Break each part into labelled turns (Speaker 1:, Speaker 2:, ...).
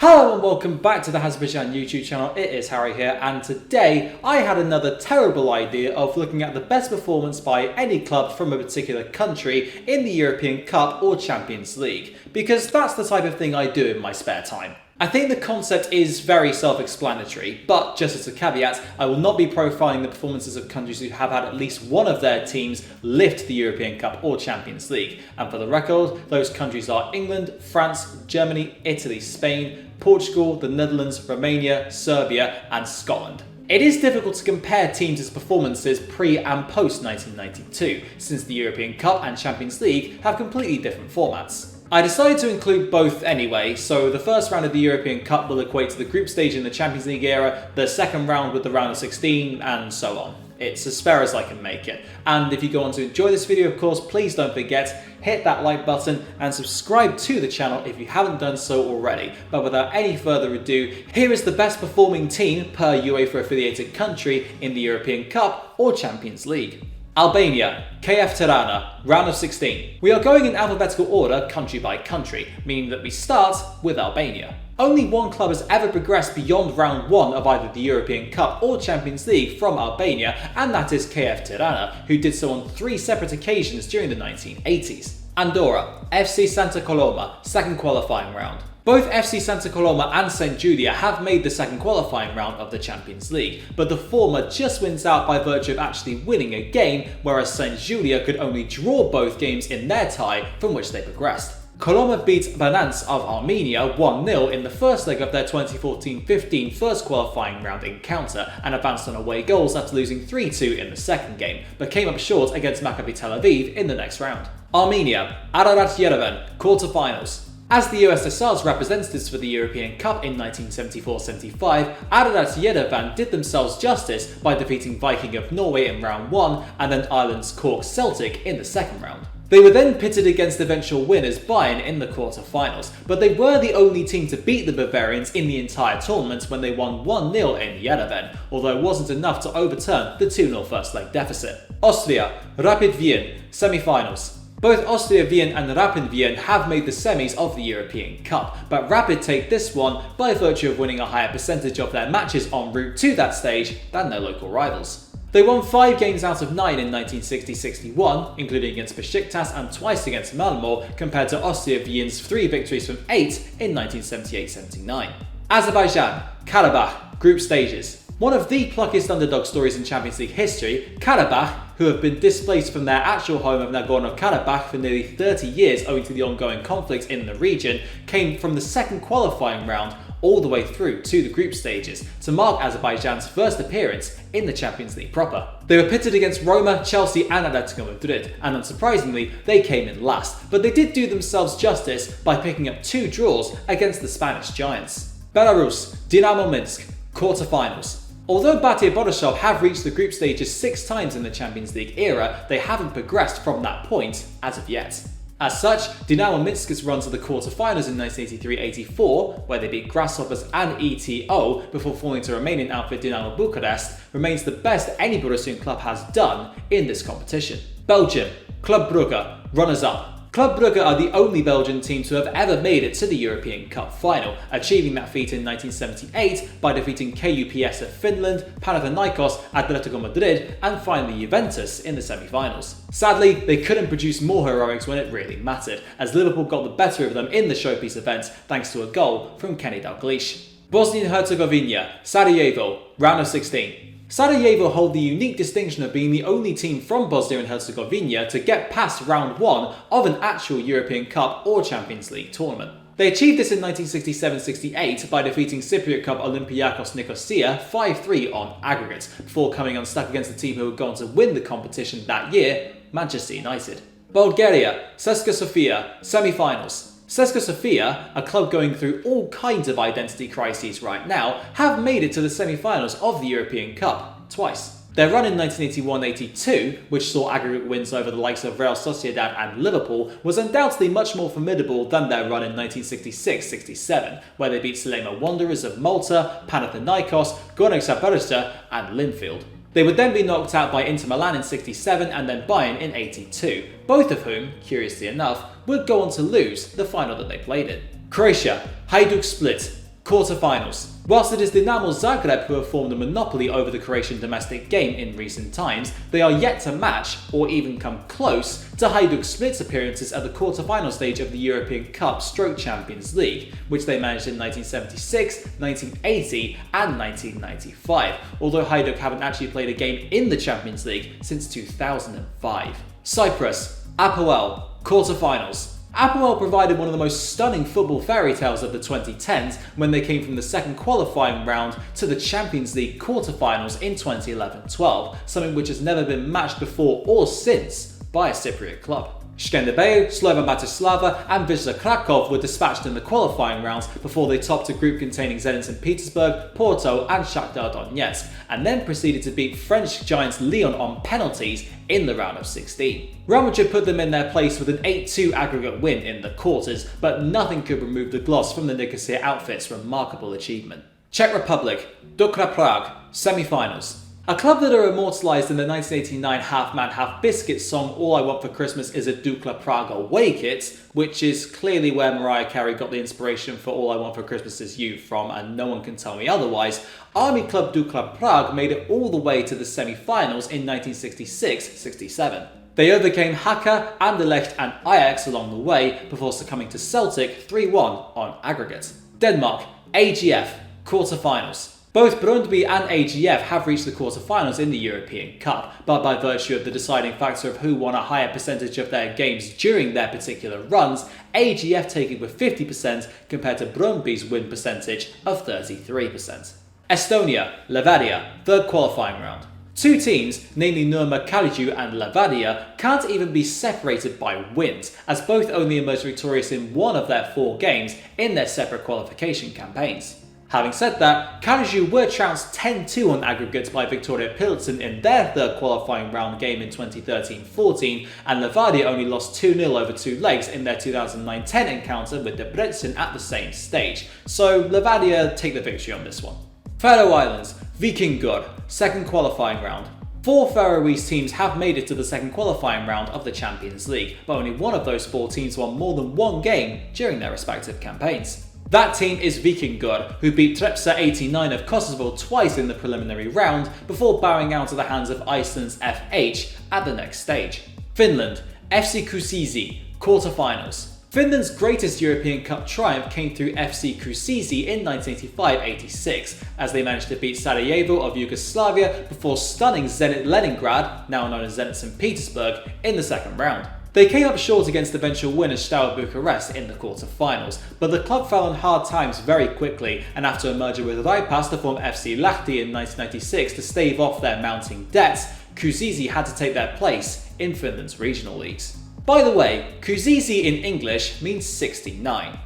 Speaker 1: Hello and welcome back to the Azerbaijan YouTube channel. It is Harry here, and today I had another terrible idea of looking at the best performance by any club from a particular country in the European Cup or Champions League, because that's the type of thing I do in my spare time. I think the concept is very self-explanatory, but just as a caveat, I will not be profiling the performances of countries who have had at least one of their teams lift the European Cup or Champions League. And for the record, those countries are England, France, Germany, Italy, Spain, Portugal, the Netherlands, Romania, Serbia, and Scotland. It is difficult to compare teams' performances pre and post 1992, since the European Cup and Champions League have completely different formats. I decided to include both anyway, so the first round of the European Cup will equate to the group stage in the Champions League era, the second round with the round of 16, and so on. It's as fair as I can make it. And if you go on to enjoy this video, of course, please don't forget, hit that like button and subscribe to the channel if you haven't done so already. But without any further ado, here is the best performing team per UEFA affiliated country in the European Cup or Champions League. Albania, KF Tirana, round of 16. We are going in alphabetical order, country by country, meaning that we start with Albania. Only one club has ever progressed beyond round 1 of either the European Cup or Champions League from Albania, and that is KF Tirana, who did so on 3 separate occasions during the 1980s. Andorra, FC Santa Coloma, second qualifying round. Both FC Santa Coloma and St Julia have made the second qualifying round of the Champions League, but the former just wins out by virtue of actually winning a game, whereas St Julia could only draw both games in their tie from which they progressed. Coloma beat Bananț of Armenia 1-0 in the first leg of their 2014-15 first qualifying round encounter and advanced on away goals after losing 3-2 in the second game, but came up short against Maccabi Tel Aviv in the next round. Armenia, Ararat Yerevan, quarter-finals. As the USSR's representatives for the European Cup in 1974-75, Ararat Yerevan did themselves justice by defeating Viking of Norway in round 1 and then Ireland's Cork Celtic in the second round. They were then pitted against eventual winners Bayern in the quarter-finals, but they were the only team to beat the Bavarians in the entire tournament when they won 1-0 in Yerevan, although it wasn't enough to overturn the 2-0 first leg deficit. Austria, Rapid Wien, semi-finals. Both Austria Wien and Rapid Wien have made the semis of the European Cup, but Rapid take this one by virtue of winning a higher percentage of their matches en route to that stage than their local rivals. They won 5 games out of 9 in 1960-61, including against Besiktas and twice against Malmö, compared to Austria Wien's 3 victories from 8 in 1978-79. Azerbaijan, Karabakh, group stages. One of the pluckiest underdog stories in Champions League history, Karabakh, who have been displaced from their actual home of Nagorno-Karabakh for nearly 30 years owing to the ongoing conflict in the region, came from the second qualifying round all the way through to the group stages to mark Azerbaijan's first appearance in the Champions League proper. They were pitted against Roma, Chelsea and Atletico Madrid, and unsurprisingly, they came in last, but they did do themselves justice by picking up 2 draws against the Spanish giants. Belarus, Dinamo Minsk, quarter-finals. Although Batyr Borisov have reached the group stages 6 times in the Champions League era, they haven't progressed from that point as of yet. As such, Dinamo Minsk's run to the quarter-finals in 1983-84, where they beat Grasshoppers and ETO before falling to Romanian outfit Dinamo Bucharest, remains the best any Belarusian club has done in this competition. Belgium, Club Brugge, runners-up. Club Brugge are the only Belgian team to have ever made it to the European Cup final, achieving that feat in 1978 by defeating KUPS of Finland, Panathinaikos, Atletico Madrid, and finally Juventus in the semi-finals. Sadly, they couldn't produce more heroics when it really mattered, as Liverpool got the better of them in the showpiece event thanks to a goal from Kenny Dalglish. Bosnia and Herzegovina, Sarajevo, round of 16. Sarajevo hold the unique distinction of being the only team from Bosnia and Herzegovina to get past round 1 of an actual European Cup or Champions League tournament. They achieved this in 1967-68 by defeating Cypriot club Olympiakos Nicosia 5-3 on aggregate, before coming unstuck against the team who had gone to win the competition that year, Manchester United. Bulgaria, CSKA Sofia, semi-finals. CSKA Sofia, a club going through all kinds of identity crises right now, have made it to the semi-finals of the European Cup twice. Their run in 1981-82, which saw aggregate wins over the likes of Real Sociedad and Liverpool, was undoubtedly much more formidable than their run in 1966-67, where they beat Salema Wanderers of Malta, Panathinaikos, Gornik Zaporizhzhia and Linfield. They would then be knocked out by Inter Milan in 67 and then Bayern in 82, both of whom, curiously enough, would go on to lose the final that they played in. Croatia, Hajduk Split. Quarterfinals. Whilst it is Dinamo Zagreb who have formed a monopoly over the Croatian domestic game in recent times, they are yet to match, or even come close, to Hajduk Split's appearances at the quarterfinal stage of the European Cup / Champions League, which they managed in 1976, 1980 and 1995, although Hajduk haven't actually played a game in the Champions League since 2005. Cyprus. Apoel. Quarterfinals. Apoel provided one of the most stunning football fairy tales of the 2010s when they came from the second qualifying round to the Champions League quarterfinals in 2011-12, something which has never been matched before or since by a Cypriot club. Skenderbeu, Slovan Bratislava and Wisla Krakow were dispatched in the qualifying rounds before they topped a group containing Zenit St. Petersburg, Porto and Shakhtar Donetsk, and then proceeded to beat French giants Lyon on penalties in the round of 16. Real Madrid put them in their place with an 8-2 aggregate win in the quarters, but nothing could remove the gloss from the Nicosia outfit's remarkable achievement. Czech Republic. Dukla Prague. Semi-finals. A club that are immortalised in the 1989 Half Man Half Biscuit song All I Want for Christmas is a Dukla Prague away kit, which is clearly where Mariah Carey got the inspiration for All I Want for Christmas Is You from, and no one can tell me otherwise. Army club Dukla Prague made it all the way to the semi-finals in 1966-67. They overcame Haka, Anderlecht and Ajax along the way before succumbing to Celtic 3-1 on aggregate. Denmark. AGF. Quarterfinals. Both Brøndby and AGF have reached the quarterfinals in the European Cup, but by virtue of the deciding factor of who won a higher percentage of their games during their particular runs, AGF taking with 50% compared to Brøndby's win percentage of 33%. Estonia. Levadia. Third qualifying round. Two teams, namely Nurma Kalju and Levadia, can't even be separated by wins, as both only emerged victorious in one of their 4 games in their separate qualification campaigns. Having said that, Kalju were trounced 10-2 on aggregate by Victoria Pilsen in their third qualifying round game in 2013-14, and Levadia only lost 2-0 over 2 legs in their 2009-10 encounter with Debrecen at the same stage, so Levadia take the victory on this one. Faroe Islands. Víkingur. Second qualifying round. 4 Faroese teams have made it to the second qualifying round of the Champions League, but only one of those 4 teams won more than one game during their respective campaigns. That team is Víkingur, who beat Trepsa 89 of Kosovo twice in the preliminary round before bowing out of the hands of Iceland's FH at the next stage. Finland. FC Kuusisi. Quarterfinals. Finland's greatest European Cup triumph came through FC Kuusisi in 1985-86, as they managed to beat Sarajevo of Yugoslavia before stunning Zenit Leningrad, now known as Zenit St. Petersburg, in the second round. They came up short against eventual winners Steaua Bucharest in the quarterfinals, but the club fell on hard times very quickly, and after a merger with Raipas to form FC Lahti in 1996 to stave off their mounting debts, Kuusisi had to take their place in Finland's regional leagues. By the way, Kuusisi in English means 69.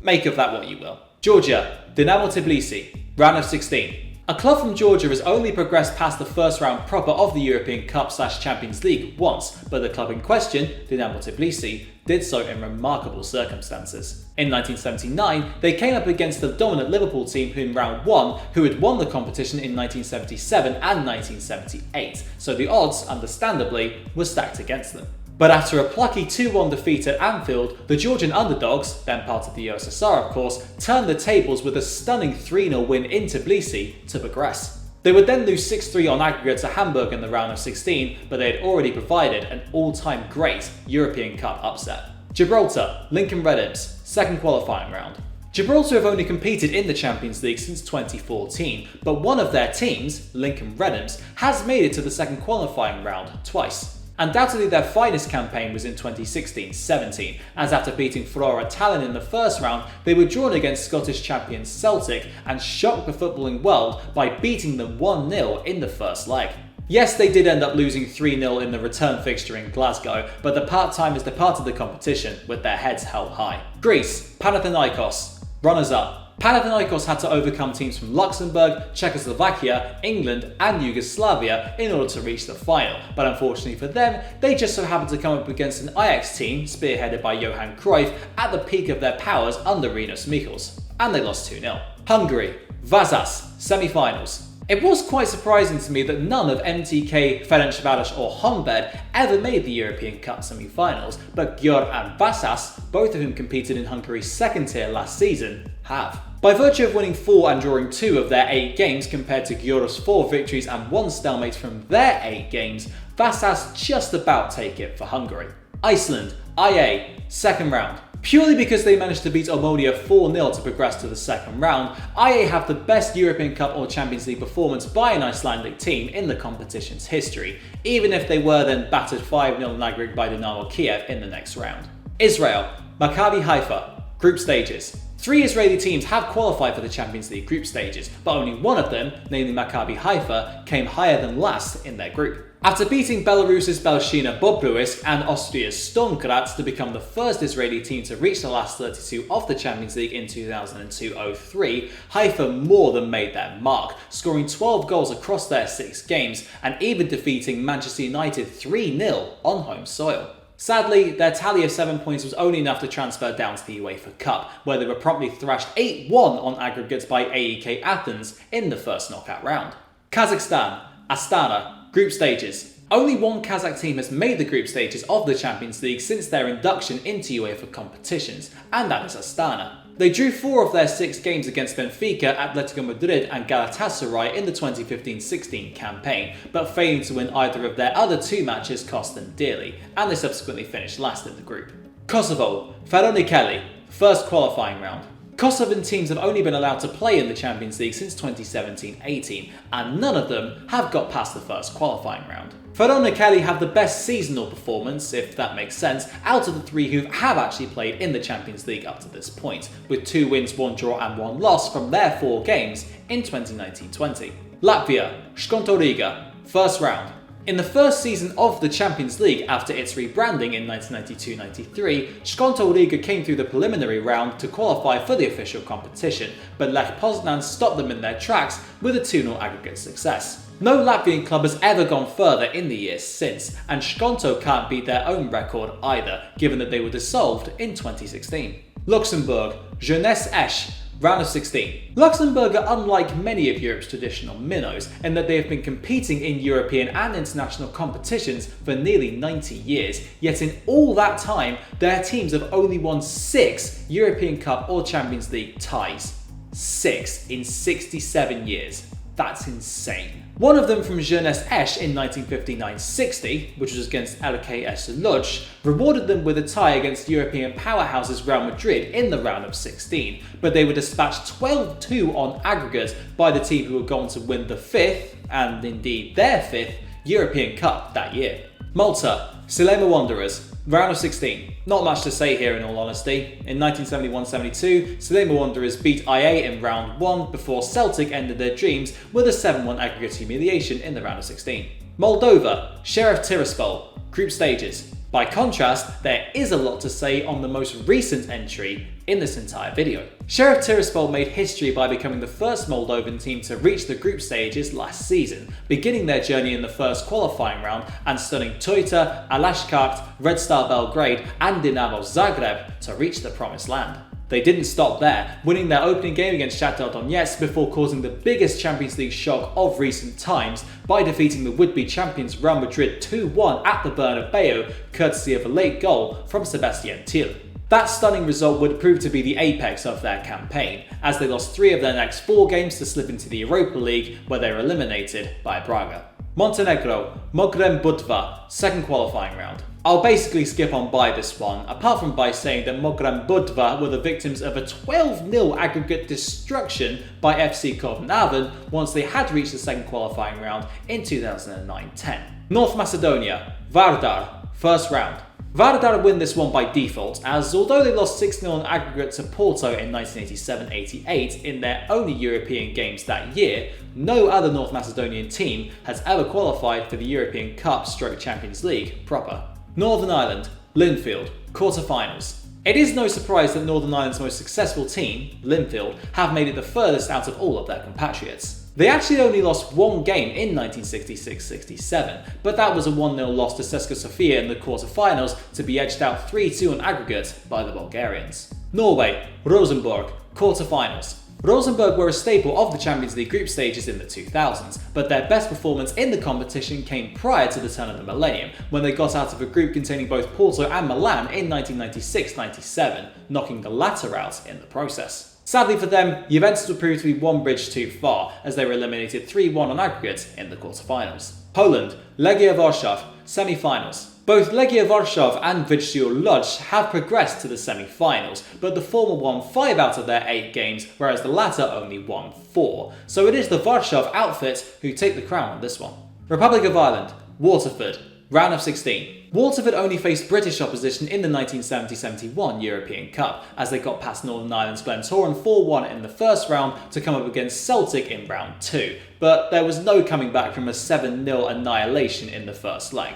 Speaker 1: Make of that what you will. Georgia. Dinamo Tbilisi. Round of 16. A club from Georgia has only progressed past the first round proper of the European Cup / Champions League once, but the club in question, Dinamo Tbilisi, did so in remarkable circumstances. In 1979, they came up against the dominant Liverpool team in round 1, who had won the competition in 1977 and 1978, so the odds, understandably, were stacked against them. But after a plucky 2-1 defeat at Anfield, the Georgian underdogs, then part of the USSR of course, turned the tables with a stunning 3-0 win in Tbilisi to progress. They would then lose 6-3 on aggregate to Hamburg in the round of 16, but they had already provided an all-time great European Cup upset. Gibraltar. Lincoln Red Imps. Second qualifying round. Gibraltar have only competed in the Champions League since 2014, but one of their teams, Lincoln Red Imps, has made it to the second qualifying round twice. Undoubtedly their finest campaign was in 2016-17, as after beating Flora Tallinn in the first round, they were drawn against Scottish champions Celtic and shocked the footballing world by beating them 1-0 in the first leg. Yes, they did end up losing 3-0 in the return fixture in Glasgow, but the part-timers departed the competition with their heads held high. Greece. Panathinaikos. Runners-up. Panathinaikos had to overcome teams from Luxembourg, Czechoslovakia, England and Yugoslavia in order to reach the final, but unfortunately for them, they just so happened to come up against an Ajax team spearheaded by Johan Cruyff at the peak of their powers under Rinos Michels, and they lost 2-0. Hungary. Vasas. Semi-finals. It was quite surprising to me that none of MTK, Ferencváros or Honvéd ever made the European Cup semi-finals, but Győr and Vasas, both of whom competed in Hungary's second tier last season, have. By virtue of winning 4 and drawing 2 of their 8 games compared to Győr's 4 victories and 1 stalemate from their 8 games, Vasas just about take it for Hungary. Iceland, IA, second round. Purely because they managed to beat Omonia 4-0 to progress to the second round, IA have the best European Cup or Champions League performance by an Icelandic team in the competition's history, even if they were then battered 5-0 in aggregate by Dynamo Kiev in the next round. Israel, Maccabi Haifa, group stages. 3 Israeli teams have qualified for the Champions League group stages, but only one of them, namely Maccabi Haifa, came higher than last in their group. After beating Belarus's Belshina Bobruisk and Austria's Sturm Graz to become the first Israeli team to reach the last 32 of the Champions League in 2002-03, Haifa more than made their mark, scoring 12 goals across their 6 games and even defeating Manchester United 3-0 on home soil. Sadly, their tally of 7 points was only enough to transfer down to the UEFA Cup, where they were promptly thrashed 8-1 on aggregates by AEK Athens in the first knockout round. Kazakhstan, Astana, group stages. Only one Kazakh team has made the group stages of the Champions League since their induction into UEFA competitions, and that is Astana. They drew 4 of their 6 games against Benfica, Atletico Madrid and Galatasaray in the 2015-16 campaign, but failing to win either of their other 2 matches cost them dearly, and they subsequently finished last in the group. Kosovo, Thessaloniki, first qualifying round. Kosovan teams have only been allowed to play in the Champions League since 2017-18, and none of them have got past the first qualifying round. Thessaloniki have the best seasonal performance, if that makes sense, out of the 3 who have actually played in the Champions League up to this point, with 2 wins, 1 draw and 1 loss from their 4 games in 2019-20. Latvia, Shkonto Riga, first round. In the first season of the Champions League after its rebranding in 1992-93, Shkonto Riga came through the preliminary round to qualify for the official competition, but Lech Poznan stopped them in their tracks with a 2-0 aggregate success. No Latvian club has ever gone further in the years since, and Shkonto can't beat their own record either, given that they were dissolved in 2016. Luxembourg, Jeunesse Esch, round of 16. Luxembourg are unlike many of Europe's traditional minnows in that they have been competing in European and international competitions for nearly 90 years, yet in all that time their teams have only won 6 European Cup or Champions League ties. 6 in 67 years. That's insane. One of them from Jeunesse Esch in 1959-60, which was against LKS Lodz, rewarded them with a tie against European powerhouses Real Madrid in the round of 16, but they were dispatched 12-2 on aggregate by the team who were going to win the 5th, and indeed their 5th, European Cup that year. Malta, Silema Wanderers, round of 16. Not much to say here in all honesty. In 1971-72, Silema Wanderers beat IA in round 1 before Celtic ended their dreams with a 7-1 aggregate humiliation in the round of 16. Moldova, Sheriff Tiraspol, group stages. By contrast, there is a lot to say on the most recent entry in this entire video. Sheriff Tiraspol made history by becoming the first Moldovan team to reach the group stages last season, beginning their journey in the first qualifying round and stunning Teuta, Alashkart, Red Star Belgrade and Dinamo Zagreb to reach the promised land. They didn't stop there, winning their opening game against Shakhtar Donetsk before causing the biggest Champions League shock of recent times by defeating the would-be champions Real Madrid 2-1 at the Bernabeu, courtesy of a late goal from Sebastian Till. That stunning result would prove to be the apex of their campaign, as they lost 3 of their next 4 games to slip into the Europa League, where they were eliminated by Braga. Montenegro, Mogrem Budva, second qualifying round. I'll basically skip on by this one, apart from by saying that Mogrem Budva were the victims of a 12-0 aggregate destruction by FC Copenhagen once they had reached the second qualifying round in 2009-10. North Macedonia, Vardar, first round. Vardar win this one by default, as although they lost 6-0 on aggregate to Porto in 1987-88 in their only European games that year, no other North Macedonian team has ever qualified for the European Cup / Champions League proper. Northern Ireland, Linfield, quarter-finals. It is no surprise that Northern Ireland's most successful team, Linfield, have made it the furthest out of all of their compatriots. They actually only lost 1 game in 1966-67, but that was a 1-0 loss to CSKA Sofia in the quarter-finals to be edged out 3-2 on aggregate by the Bulgarians. Norway, Rosenborg, quarter-finals. Rosenborg were a staple of the Champions League group stages in the 2000s, but their best performance in the competition came prior to the turn of the millennium, when they got out of a group containing both Porto and Milan in 1996-97, knocking the latter out in the process. Sadly for them, Juventus would prove to be one bridge too far, as they were eliminated 3-1 on aggregate in the quarterfinals. Poland, Legia Warsaw, semi-finals. Both Legia Warsaw and Wisła Łódź have progressed to the semi-finals, but the former won 5 out of their 8 games, whereas the latter only won 4. So it is the Warsaw outfit who take the crown on this one. Republic of Ireland, Waterford, round of 16. Waterford only faced British opposition in the 1970-71 European Cup, as they got past Northern Ireland's Glentoran 4-1 in the first round to come up against Celtic in round 2, but there was no coming back from a 7-0 annihilation in the first leg.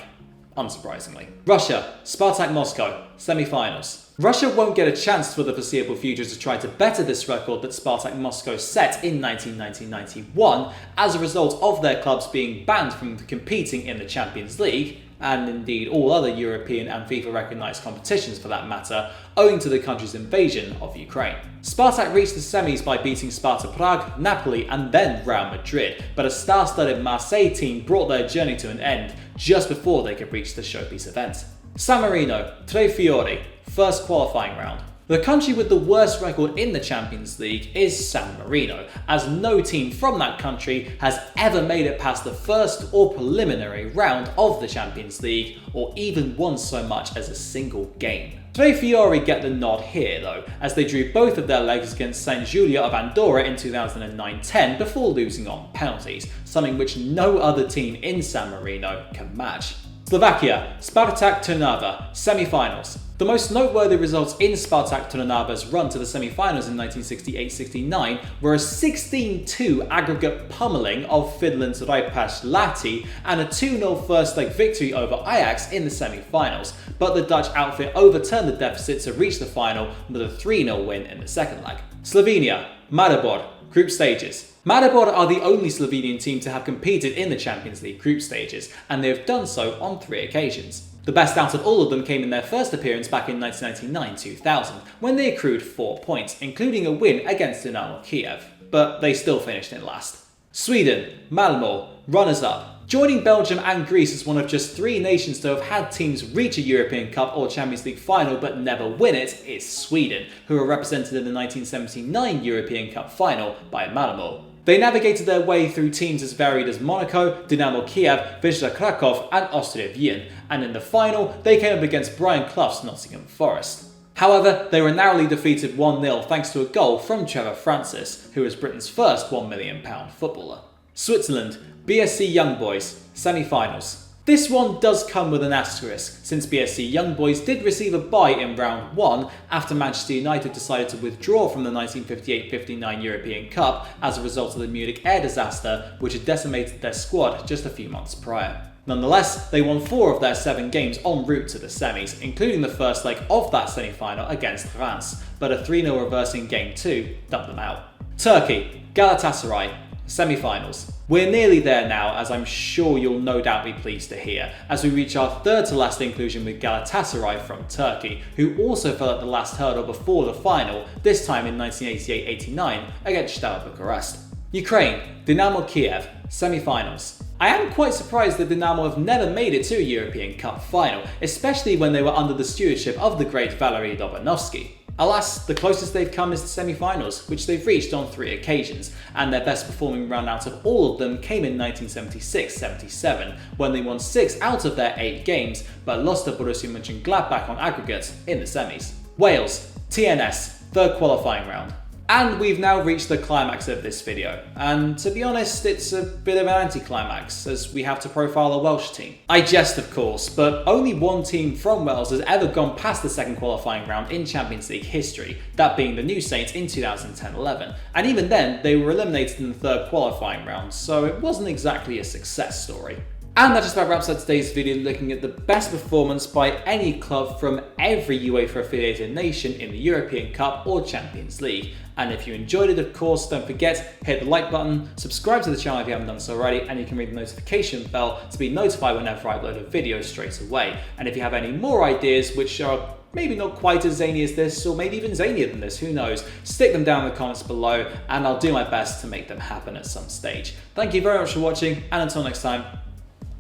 Speaker 1: Unsurprisingly. Russia, Spartak Moscow, semi-finals. Russia won't get a chance for the foreseeable future to try to better this record that Spartak Moscow set in 1990-91 as a result of their clubs being banned from competing in the Champions League, and indeed all other European and FIFA recognised competitions for that matter, owing to the country's invasion of Ukraine. Spartak reached the semis by beating Sparta Prague, Napoli and then Real Madrid, but a star-studded Marseille team brought their journey to an end just before they could reach the showpiece event. San Marino, Tre Fiori, first qualifying round. The country with the worst record in the Champions League is San Marino, as no team from that country has ever made it past the first or preliminary round of the Champions League, or even won so much as a single game. Tre Fiori get the nod here though, as they drew both of their legs against St. Julia of Andorra in 2009-10 before losing on penalties, something which no other team in San Marino can match. Slovakia, Spartak Trnava, semi-finals. The most noteworthy results in Spartak Trnava's run to the semi-finals in 1968-69 were a 16-2 aggregate pummeling of Finland's Räpäs Lahti and a 2-0 first-leg victory over Ajax in the semi-finals, but the Dutch outfit overturned the deficit to reach the final with a 3-0 win in the second leg. Slovenia, Maribor, group stages. Maribor are the only Slovenian team to have competed in the Champions League group stages, and they have done so on 3 occasions. The best out of all of them came in their first appearance back in 1999-2000, when they accrued 4 points, including a win against Dynamo Kiev, but they still finished in last. Sweden, Malmö, runners-up. Joining Belgium and Greece as one of just 3 nations to have had teams reach a European Cup or Champions League final but never win it is Sweden, who were represented in the 1979 European Cup final by Malmö. They navigated their way through teams as varied as Monaco, Dynamo Kiev, Wisła Kraków and Austria Wien, and in the final they came up against Brian Clough's Nottingham Forest. However, they were narrowly defeated 1-0 thanks to a goal from Trevor Francis, who was Britain's first £1 million footballer. Switzerland, BSC Young Boys, semi-finals. This one does come with an asterisk, since BSC Young Boys did receive a bye in round 1 after Manchester United decided to withdraw from the 1958-59 European Cup as a result of the Munich air disaster, which had decimated their squad just a few months prior. Nonetheless, they won 4 of their 7 games en route to the semis, including the first leg of that semi-final against Reims, but a 3-0 reverse in Game 2 dumped them out. Turkey, Galatasaray, semi-finals. We're nearly there now, as I'm sure you'll no doubt be pleased to hear, as we reach our third to last inclusion with Galatasaray from Turkey, who also fell at the last hurdle before the final, this time in 1988-89 against Steaua Bucharest. Ukraine, Dynamo Kiev, semi-finals. I am quite surprised that Dynamo have never made it to a European Cup final, especially when they were under the stewardship of the great Valery Dobanovsky. Alas, the closest they've come is the semi-finals, which they've reached on 3 occasions, and their best performing run out of all of them came in 1976-77, when they won 6 out of their 8 games, but lost to Borussia Mönchengladbach on aggregate in the semis. Wales, TNS, third qualifying round. And we've now reached the climax of this video, and to be honest, it's a bit of an anticlimax, as we have to profile a Welsh team. I jest of course, but only one team from Wales has ever gone past the second qualifying round in Champions League history, that being the New Saints in 2010-11, and even then they were eliminated in the third qualifying round, so it wasn't exactly a success story. And that just about wraps up today's video looking at the best performance by any club from every UEFA affiliated nation in the European Cup or Champions League. And if you enjoyed it, of course, don't forget, hit the like button, subscribe to the channel if you haven't done so already, and you can ring the notification bell to be notified whenever I upload a video straight away. And if you have any more ideas which are maybe not quite as zany as this, or maybe even zanier than this, who knows, stick them down in the comments below and I'll do my best to make them happen at some stage. Thank you very much for watching, and until next time,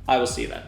Speaker 1: I will see you then.